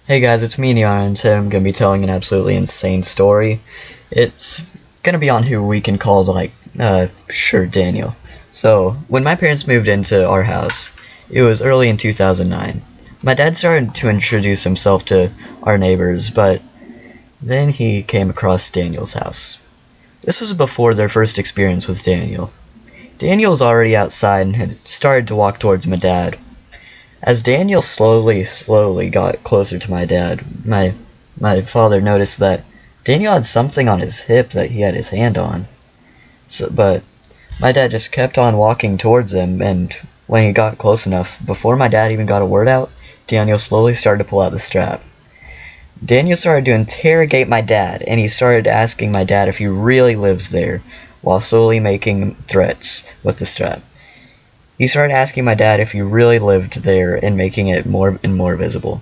Hey guys, it's me, Niara, and today I'm going to be telling an absolutely insane story. It's going to be on who we can call, Daniel. So, when my parents moved into our house, it was early in 2009. My dad started to introduce himself to our neighbors, but then he came across Daniel's house. This was before their first experience with Daniel. Daniel was already outside and had started to walk towards my dad. As Daniel slowly got closer to my dad, my father noticed that Daniel had something on his hip that he had his hand on. But my dad just kept on walking towards him, and when he got close enough, before my dad even got a word out, Daniel slowly started to pull out the strap. Daniel started to interrogate my dad, and he started asking my dad if he really lives there, while slowly making threats with the strap. He started asking my dad if he really lived there and making it more and more visible.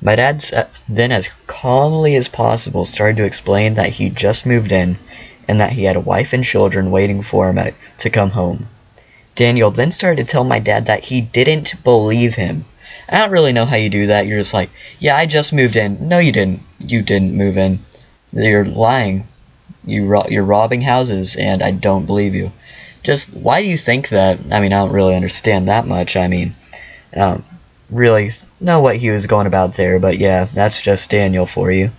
My dad then, as calmly as possible, started to explain that he just moved in and that he had a wife and children waiting for him to come home. Daniel then started to tell my dad that he didn't believe him. I don't really know how you do that. You're just like, yeah, I just moved in. No, you didn't. You didn't move in. You're lying. You're robbing houses, and I don't believe you. Just, why do you think that? I mean, I don't really understand that much. I mean, I don't really know what he was going about there, but yeah, that's just Daniel for you.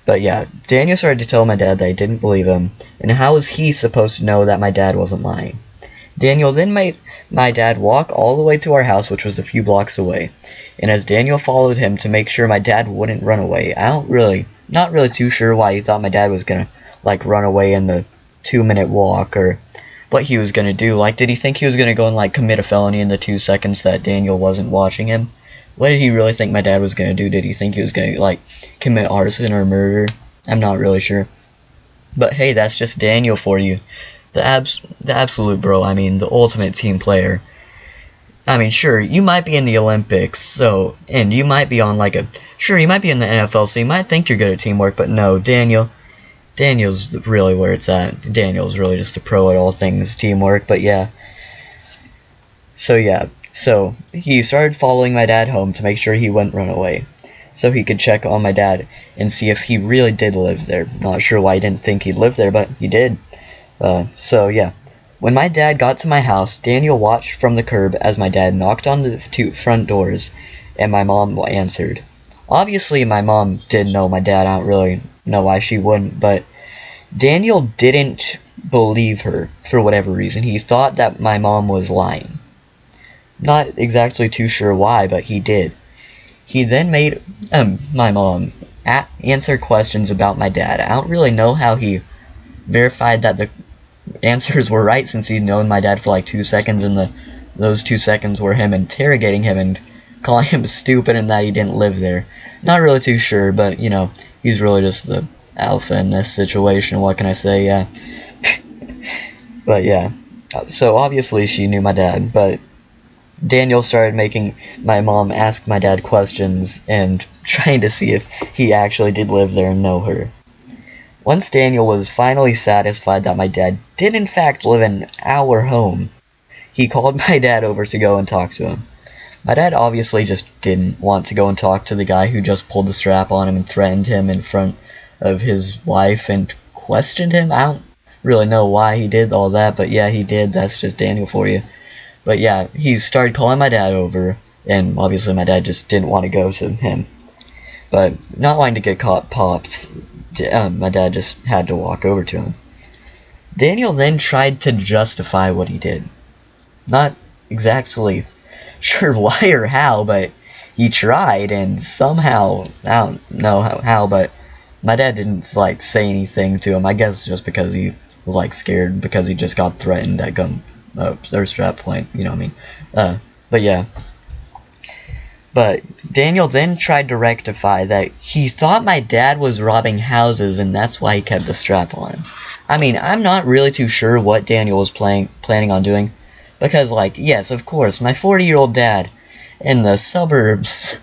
But yeah, Daniel started to tell my dad that he didn't believe him, and how was he supposed to know that my dad wasn't lying? Daniel then made my dad walk all the way to our house, which was a few blocks away, and as Daniel followed him to make sure my dad wouldn't run away, not really too sure why he thought my dad was gonna, run away in the 2-minute walk, or what he was gonna do. Did he think he was gonna go and, commit a felony in the 2 seconds that Daniel wasn't watching him? What did he really think my dad was gonna do? Did he think he was gonna, commit arson or murder? I'm not really sure. But hey, that's just Daniel for you. The absolute bro, I mean, the ultimate team player. I mean, sure, you might be in the Olympics, and you might be on, you might be in the NFL, so you might think you're good at teamwork, but no, Daniel's really where it's at. Daniel's really just a pro at all things teamwork, but yeah. So he started following my dad home to make sure he wouldn't run away, so he could check on my dad and see if he really did live there. Not sure why he didn't think he'd live there, but he did. When my dad got to my house, Daniel watched from the curb as my dad knocked on the 2 front doors, and my mom answered. Obviously, my mom did know my dad. I don't really know why she wouldn't, but Daniel didn't believe her for whatever reason. He thought that my mom was lying. Not exactly too sure why, but he did. He then made my mom answer questions about my dad. I don't really know how he verified that the answers were right, since he'd known my dad for 2 seconds, and those 2 seconds were him interrogating him and calling him stupid and that he didn't live there. Not really too sure, but he's really just the alpha in this situation. What can I say? Yeah. But yeah, so obviously she knew my dad, but Daniel started making my mom ask my dad questions and trying to see if he actually did live there and know her. Once Daniel was finally satisfied that my dad did in fact live in our home, he called my dad over to go and talk to him. My dad obviously just didn't want to go and talk to the guy who just pulled the strap on him and threatened him in front of his wife and questioned him. I don't really know why he did all that, but yeah, he did. That's just Daniel for you. But yeah, he started calling my dad over, and obviously my dad just didn't want to go to him. But not wanting to get caught popped, my dad just had to walk over to him. Daniel then tried to justify what he did. Not exactly sure why or how, but he tried, and somehow, I don't know how, but my dad didn't, say anything to him. I guess just because he was, scared because he just got threatened at their strap point, you know what I mean? But yeah. But Daniel then tried to rectify that he thought my dad was robbing houses, and that's why he kept the strap on him. I mean, I'm not really too sure what Daniel was planning on doing, because, yes, of course, my 40-year-old dad in the suburbs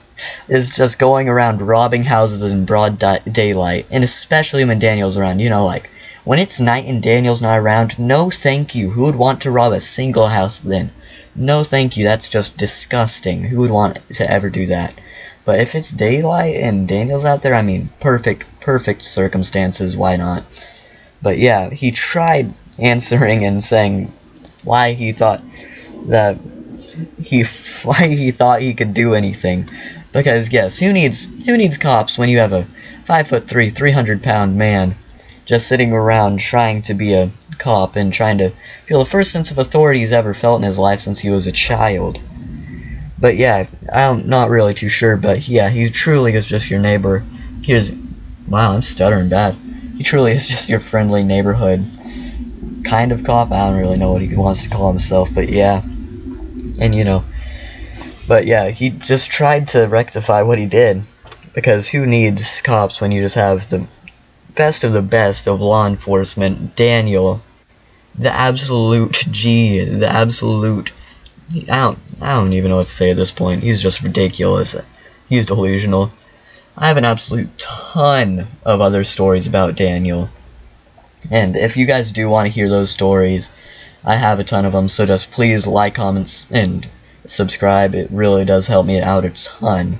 is just going around robbing houses in broad daylight, and especially when Daniel's around. When it's night and Daniel's not around, no thank you. Who would want to rob a single house then? No thank you, that's just disgusting. Who would want to ever do that? But if it's daylight and Daniel's out there, I mean, perfect circumstances, why not? But yeah, he tried answering and saying why he thought that why he thought he could do anything. Because yes, who needs cops when you have a 5'3", 300-pound man just sitting around trying to be a cop and trying to feel the first sense of authority he's ever felt in his life since he was a child. But yeah, I'm not really too sure, but yeah, he truly is just your neighbor. Wow, I'm stuttering bad. He truly is just your friendly neighborhood kind of cop. I don't really know what he wants to call himself, but yeah. And but yeah, he just tried to rectify what he did, because who needs cops when you just have the best of law enforcement, Daniel, the absolute G, the absolute, I don't even know what to say at this point. He's just ridiculous. He's delusional. I have an absolute ton of other stories about Daniel, and if you guys do want to hear those stories, I have a ton of them, so just please like, comments, and subscribe. It really does help me out a ton.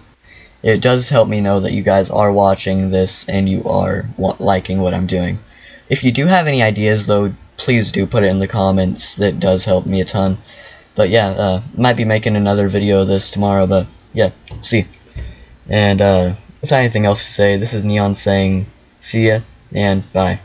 It does help me know that you guys are watching this and you are liking what I'm doing. If you do have any ideas, though, please do put it in the comments. That does help me a ton. But yeah, might be making another video of this tomorrow, but yeah, see. And without anything else to say, this is Neon saying see ya, and bye.